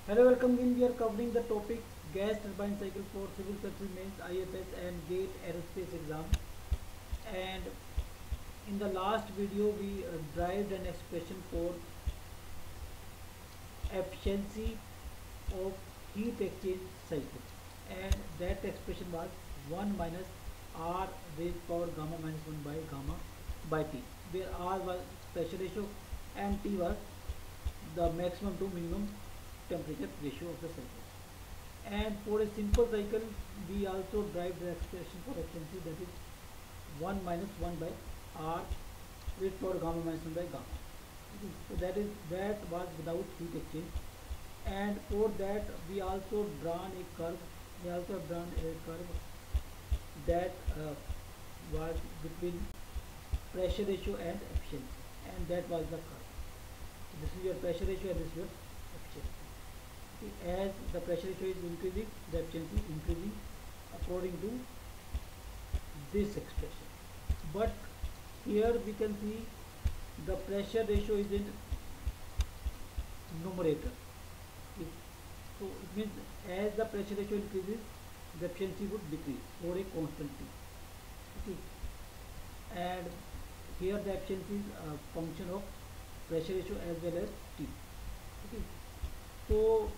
Hello, welcome again. We are covering the topic gas turbine cycle for civil service mains, IFS and GATE aerospace exam. And in the last video, we derived an expression for efficiency of heat exchange cycle, and that expression was 1 minus R raised power gamma minus 1 by gamma by T, where R was pressure ratio and T was the maximum to minimum temperature ratio of the cycle. And for a simple cycle, we also derive the expression for efficiency, that is 1 minus 1 by R raised power gamma minus 1 by gamma. Okay, so that was without heat exchange. And for that we also drawn a curve. We also have drawn a curve that was between pressure ratio and efficiency, and that was the curve. So this is your pressure ratio and this is your efficiency. Okay, as the pressure ratio is increasing, the efficiency is increasing according to this expression. But here we can see the pressure ratio is in numerator. So it means as the pressure ratio increases, the efficiency would decrease for a constant T. Okay. And here the efficiency is a function of pressure ratio as well as T. Okay. So,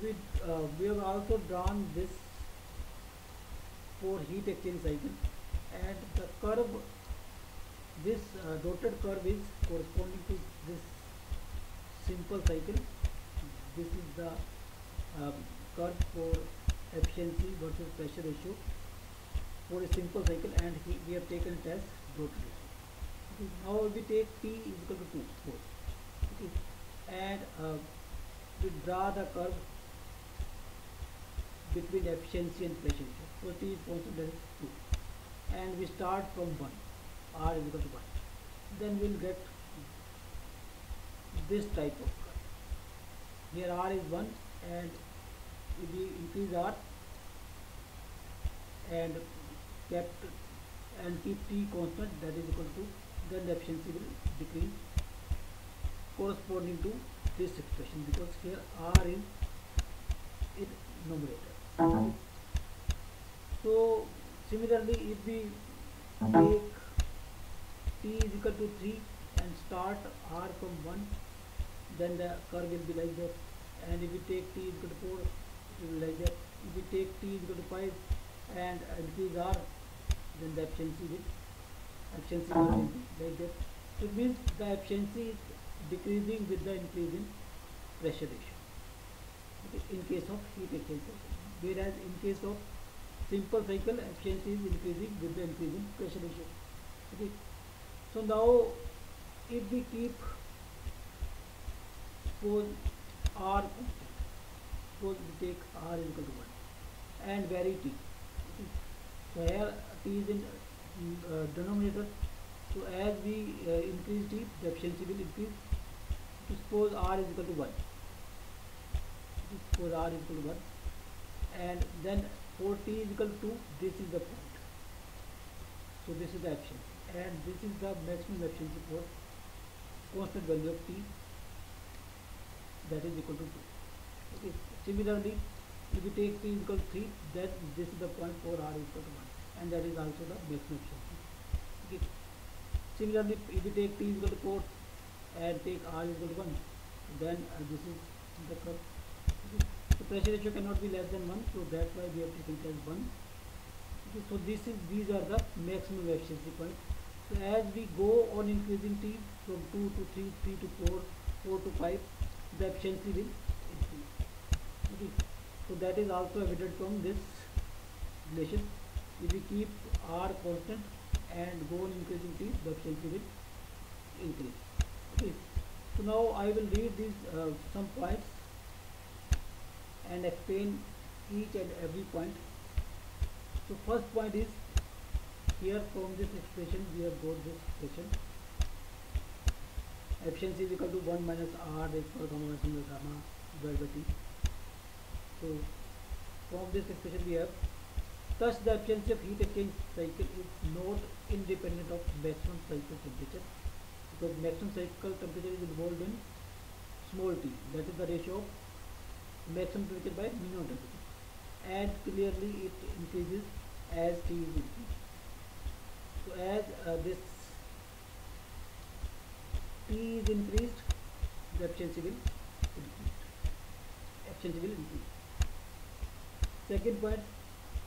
we have also drawn this for heat exchange cycle, and the curve, this dotted curve is corresponding to this simple cycle. This is the curve for efficiency versus pressure ratio for a simple cycle, and we have taken it as dotted ratio. Okay. Now we take T is equal to 2, 4. Okay. And we draw the curve between efficiency and pressure ratio. So T is constant, that is 2, and we start from 1, R is equal to 1. Then we will get this type of curve. Here R is 1, and if we increase R and kept and keep T constant, that is equal to, then the efficiency will decrease corresponding to this expression, because here R is in numerator. So similarly, if we take T is equal to 3 and start R from 1, then the curve will be like that. And if we take T is equal to 4, it will be like that. If we take T is equal to 5 and increase R, then the efficiency will be like that. So it means the efficiency is decreasing with the increase in pressure ratio, okay, in case of heat exchange cycle, whereas in case of simple cycle, efficiency is increasing with the increase in pressure ratio. Okay. So now if we keep, suppose R constant, suppose we take R is equal to 1 and vary T. Okay. So here T is in denominator. So as we increase T, the efficiency will increase. So suppose R is equal to 1. Suppose R is equal to 1, and then for T is equal to 2, this is the point. So this is the efficiency, and this is the maximum efficiency for constant value of T, that is equal to 2. Okay. Similarly, if we take T is equal to 3, then this is the point for R is equal to 1, and that is also the maximum efficiency. Okay. Similarly, if we take T is equal to 4 and take R is equal to 1, then this is the curve. Okay. So pressure ratio cannot be less than 1, so that's why we have taken it as 1. Okay. So these are the maximum efficiency points. So as we go on increasing T from 2 to 3, 3 to 4, 4 to 5, the efficiency will increase. Okay. So that is also evident from this relation. If we keep R constant and go on increasing T, the efficiency will increase. Okay. So now I will read these some points and explain each and every point. So first point is, here from this expression we have got this expression, efficiency is equal to 1 minus R raised to gamma minus 1 gamma divided by T. So from this expression we have, thus the efficiency of heat exchange cycle is not independent of maximum cycle temperature, because maximum cycle temperature is involved in small t, that is the ratio of maximum temperature by minimum temperature, and clearly it increases as t is increased. So as this t is increased, the efficiency will increase. Efficiency will increase. Second point,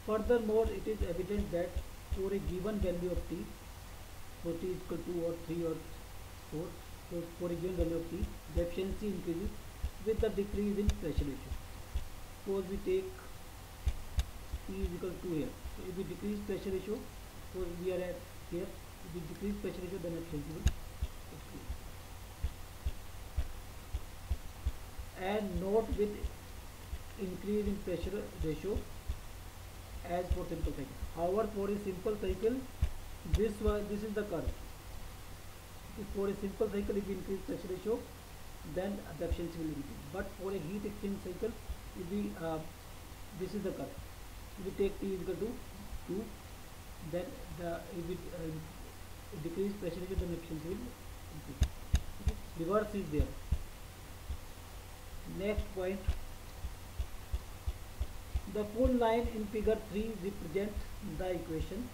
furthermore, it is evident that for a given value of t, so t is equal to 2 or 3 or 4, so for a given value of t, the efficiency increases with the decrease in pressure ratio. Suppose we take t is equal to here. So if we decrease pressure ratio, suppose we are at here, if we decrease pressure ratio, then efficiency will increase. And note with increase in pressure ratio as for simple cycle. However, for a simple cycle, this is the curve. If for a simple cycle, if we increase pressure ratio, then the efficiency will increase. But for a heat exchange cycle, if we this is the curve. If we take T is equal to 2, then if we decrease pressure ratio, then efficiency will increase. Okay. Reverse is there. Next point, the full line in figure 3 represents the equation.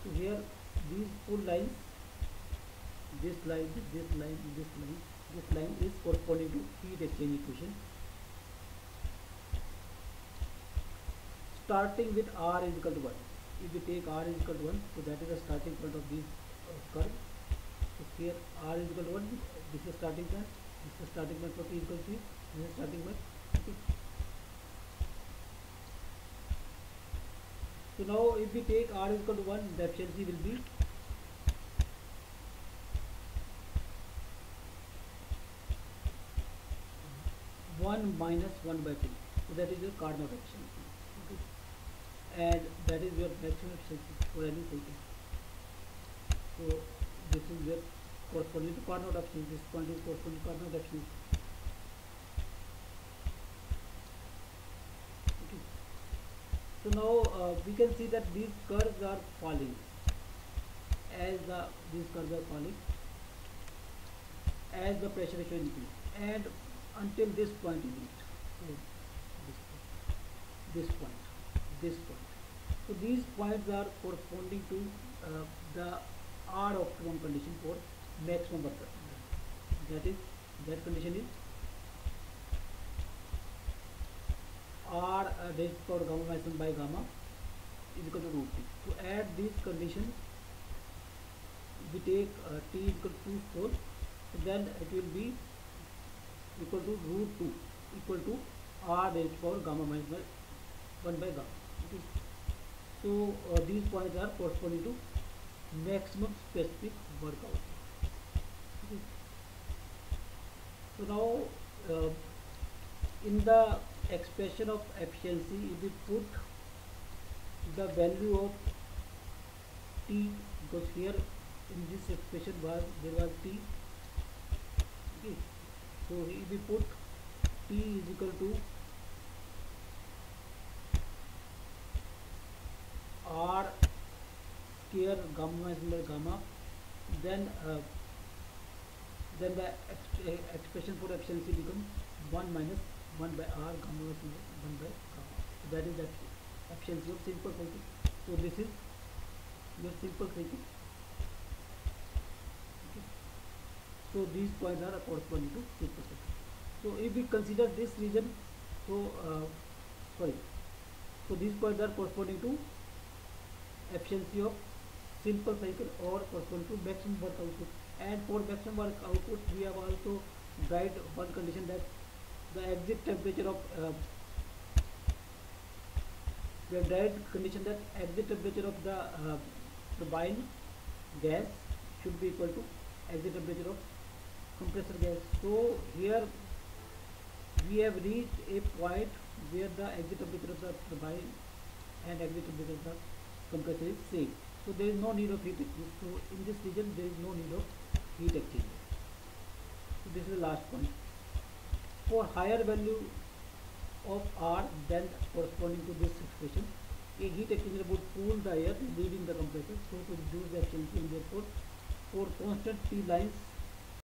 So here these full lines, this line, this line, this line, this line is corresponding to heat exchange equation. Starting with R is equal to 1. If we take R is equal to 1, so that is the starting point of this curve. So here R is equal to 1, this is starting point, this is starting point for T equal to 3, this is starting point. Okay. So now if we take R is equal to 1, the efficiency will be one minus 1 by 2. So that is your Carnot efficiency. Okay. And that is your maximum efficiency for any cycle. So this is your corresponding to Carnot efficiency. This point is corresponding to Carnot efficiency. Okay. So now we can see that these curves are falling as these curves are falling as the pressure ratio increases, and until this point is reached. So this point. So these points are corresponding to the R optimum condition for maximum work. That condition is R raised to power gamma minus 1 by gamma is equal to root t. So at this condition, we take t is equal to 4, then it will be equal to root 2 equal to R raised to power gamma minus 1 by gamma. Okay. So these points are corresponding to maximum specific work output. Okay. So now in the expression of efficiency, if we put the value of T, because here in this expression there was T. Okay. So if we put T is equal to R square gamma minus 1 by gamma, then the expression for efficiency becomes 1 minus 1 by R gamma minus 1 by gamma. So that is the efficiency of simple cycle. So this is your simple cycle. Okay. So these points are corresponding to simple cycle. So if we consider this region, so so these points are corresponding to efficiency of simple cycle or corresponding to maximum work output. And for maximum work output, we have also tried one condition, that the exit temperature of we have tried condition that exit temperature of the turbine gas should be equal to exit temperature of compressor gas. So here we have reached a point where the exit temperature of the turbine and exit temperature of the compressor is same. So there is no need of heat exchange. So in this region there is no need of heat exchange. So this is the last point. For higher value of R than corresponding to this expression, a heat exchanger would cool the air leaving the compressor, so to reduce the efficiency, and therefore for constant T lines